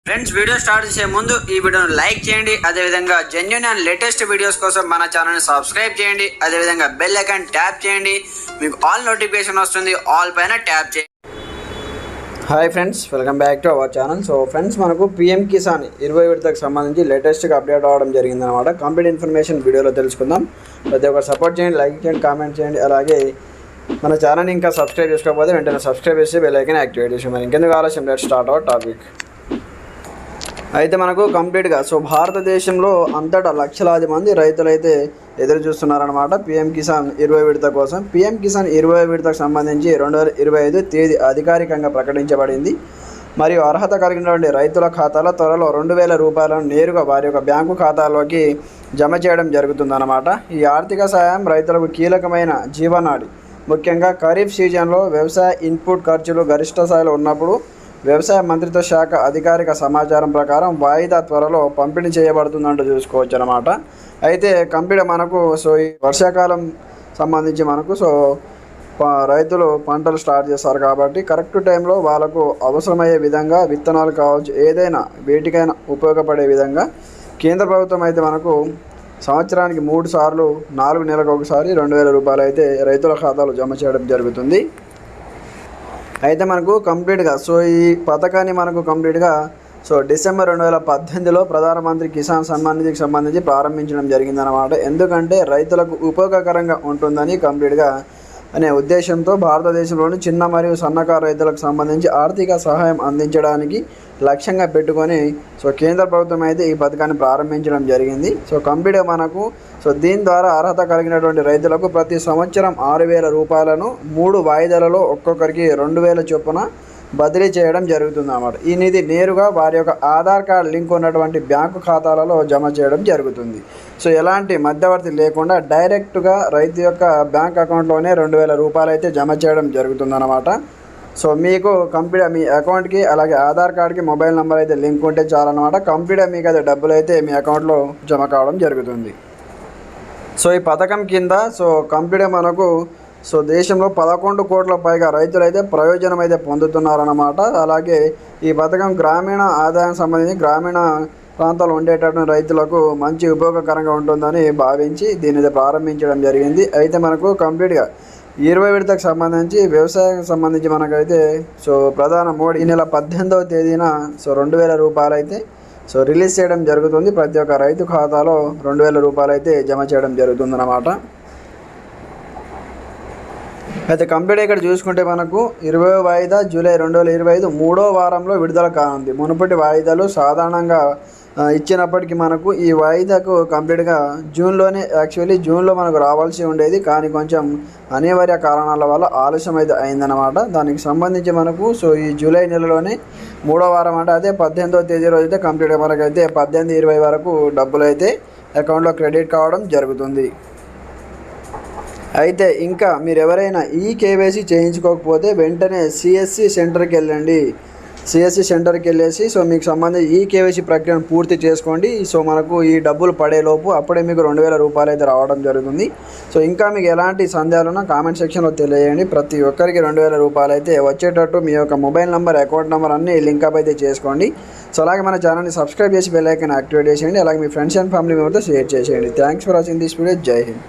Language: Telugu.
ఫ్రెండ్స్, వీడియో స్టార్ట్ చేసే ముందు ఈ వీడియోను లైక్ చేయండి. అదేవిధంగా జెన్యూన్ అండ్ లేటెస్ట్ వీడియోస్ కోసం మన ఛానల్ని సబ్స్క్రైబ్ చేయండి. అదేవిధంగా బెల్ ఐకాన్ ట్యాప్ చేయండి. మీకు ఆల్ నోటిఫికేషన్ వస్తుంది. ఆల్ పైన ట్యాప్ చేయండి. Hi friends, welcome back to our channel. So friends, మనకు పిఎం కిసాన్ 20 విడతకు సంబంధించి లేటెస్ట్గా అప్డేట్ అవ్వడం జరిగిందనమాట. కంప్లీట్ ఇన్ఫర్మేషన్ వీడియోలో తెలుసుకుందాం. ప్రతి ఒక్కరు సపోర్ట్ చేయండి, లైక్ చేయండి, కామెంట్ చేయండి. అలాగే మన ఛానల్ని ఇంకా సబ్స్క్రైబ్ చేసుకోకపోతే వెంటనే సబ్స్క్రైబ్ చేసి బెల్ ఐకాన్ యాక్టివేట్ చేసి మరి ఇంకెందుకు ఆలస్యం, లెట్స్ స్టార్ట్ అవర్ టాపిక్. అయితే మనకు కంప్లీట్గా భారతదేశంలో అంతటా లక్షలాది మంది రైతులైతే ఎదురు చూస్తున్నారనమాట పిఎం కిసాన్ 20 విడత కోసం. పిఎం కిసాన్ 20 విడతకు సంబంధించి 2025 తేదీ అధికారికంగా ప్రకటించబడింది. మరియు అర్హత కలిగినటువంటి రైతుల ఖాతాలో త్వరలో 2000 రూపాయలను నేరుగా వారి యొక్క బ్యాంకు ఖాతాలోకి జమ చేయడం జరుగుతుందన్నమాట. ఈ ఆర్థిక సాయం రైతులకు కీలకమైన జీవనాడి. ముఖ్యంగా ఖరీఫ్ సీజన్లో వ్యవసాయ ఇన్పుట్ ఖర్చులు గరిష్ట స్థాయిలో ఉన్నప్పుడు వ్యవసాయ మంత్రిత్వ శాఖ అధికారిక సమాచారం ప్రకారం వాయిదా త్వరలో పంపిణీ చేయబడుతుందంటూ చూసుకోవచ్చు అనమాట. అయితే కంప్లీట్ మనకు ఈ వర్షాకాలం సంబంధించి మనకు రైతులు పంటలు స్టార్ట్ చేస్తారు కాబట్టి కరెక్ట్ టైంలో వాళ్ళకు అవసరమయ్యే విధంగా విత్తనాలు కావచ్చు, ఏదైనా వేటికైనా ఉపయోగపడే విధంగా కేంద్ర ప్రభుత్వం అయితే మనకు సంవత్సరానికి 3 సార్లు 4 నెలలకు ఒకసారి 2000 రూపాయలు అయితే రైతుల ఖాతాలో జమ చేయడం జరుగుతుంది. అయితే మనకు కంప్లీట్గా ఈ పథకాన్ని మనకు కంప్లీట్గా డిసెంబర్ 2018లో ప్రధానమంత్రి కిసాన్ సమ్మాన్ నిధికి సంబంధించి ప్రారంభించడం జరిగిందనమాట. ఎందుకంటే రైతులకు ఉపయోగకరంగా ఉంటుందని కంప్లీట్గా అనే ఉద్దేశంతో భారతదేశంలోని చిన్న మరియు సన్నకారు రైతులకు సంబంధించి ఆర్థిక సహాయం అందించడానికి లక్ష్యంగా పెట్టుకొని కేంద్ర ప్రభుత్వం అయితే ఈ పథకాన్ని ప్రారంభించడం జరిగింది. కంప్లీట్గా మనకు దీని ద్వారా అర్హత కలిగినటువంటి రైతులకు ప్రతి సంవత్సరం 6000 రూపాయలను 3 వాయిదాలలో ఒక్కొక్కరికి 2000 చొప్పున బదిలీ చేయడం జరుగుతుంది అన్నమాట. ఈ నిధి నేరుగా వారి యొక్క ఆధార్ కార్డు లింక్ ఉన్నటువంటి బ్యాంకు ఖాతాలలో జమ చేయడం జరుగుతుంది. ఎలాంటి మధ్యవర్తి లేకుండా డైరెక్ట్గా రైతు యొక్క బ్యాంక్ అకౌంట్లోనే 2000 రూపాయలు అయితే జమ చేయడం జరుగుతుందన్నమాట. మీకు కంప్లీట్గా మీ అకౌంట్కి అలాగే ఆధార్ కార్డ్కి మొబైల్ నెంబర్ అయితే లింక్ ఉంటే చాలన్నమాట. కంప్లీట్గా మీకు అయితే డబ్బులు అయితే మీ అకౌంట్లో జమ కావడం జరుగుతుంది. ఈ పథకం కింద కంప్లీట్గా మనకు దేశంలో 11 కోట్ల పైగా రైతులు అయితే ప్రయోజనం అయితే పొందుతున్నారన్నమాట. అలాగే ఈ పథకం గ్రామీణ ఆదాయం సంబంధించి గ్రామీణ ప్రాంతాల్లో ఉండేటటువంటి రైతులకు మంచి ఉపయోగకరంగా ఉంటుందని భావించి దీన్ని ప్రారంభించడం జరిగింది. అయితే మనకు కంప్లీట్గా 20 విడతకు సంబంధించి వ్యవసాయానికి సంబంధించి మనకైతే ప్రధాని మోడీ ఈ నెల 18వ తేదీన 2000 రూపాయలు అయితే రిలీజ్ చేయడం జరుగుతుంది. ప్రతి ఒక్క రైతు ఖాతాలో 2000 రూపాయలు అయితే జమ చేయడం జరుగుతుందన్నమాట. అయితే కంప్లీట్ ఇక్కడ చూసుకుంటే మనకు 20వ వాయిదా జూలై 2025 3వ వారంలో విడుదల కానుంది. మునుపటి వాయిదాలు సాధారణంగా ఇచ్చినప్పటికీ మనకు ఈ వాయిదాకు కంప్లీట్గా జూన్లో మనకు రావాల్సి ఉండేది. కానీ కొంచెం అనివార్య కారణాల వల్ల ఆలస్యం అయితే అయిందన్నమాట. దానికి సంబంధించి మనకు ఈ జూలై నెలలోనే 3వ వారం అంటే అదే 18వ తేదీ రోజు అయితే కంప్లీట్గా మనకైతే 18-20 వరకు డబ్బులు అయితే అకౌంట్లో క్రెడిట్ కావడం జరుగుతుంది. అయితే ఇంకా మీరు ఎవరైనా ఈ కేవైసీ చేయించుకోకపోతే వెంటనే సిఎస్సి సెంటర్కి వెళ్ళండి. సిఎస్సి సెంటర్కి వెళ్ళేసి మీకు సంబంధించి ఈ కేవైసీ ప్రక్రియను పూర్తి చేసుకోండి. మనకు ఈ డబ్బులు పడేలోపు అప్పుడే మీకు 2000 రూపాయలు అయితే రావడం జరుగుతుంది. ఇంకా మీకు ఎలాంటి సందేహాలున్నా కామెంట్ సెక్షన్లో తెలియజేయండి. ప్రతి ఒక్కరికి 2000 రూపాయలు అయితే వచ్చేటట్టు మీ యొక్క మొబైల్ నెంబర్, అకౌంట్ నెంబర్ అన్నీ లింక్అప్ అయితే చేసుకోండి. అలాగే మన ఛానల్ని సబ్స్క్రైబ్ చేసి బెల్ ఐకాన్ యాక్టివేట్ చేసేయండి. అలాగే మీ ఫ్రెండ్స్ అండ్ ఫ్యామిలీ మెంబర్తో షేర్ చేసేయండి. Thanks for watching this video. జై హింద్.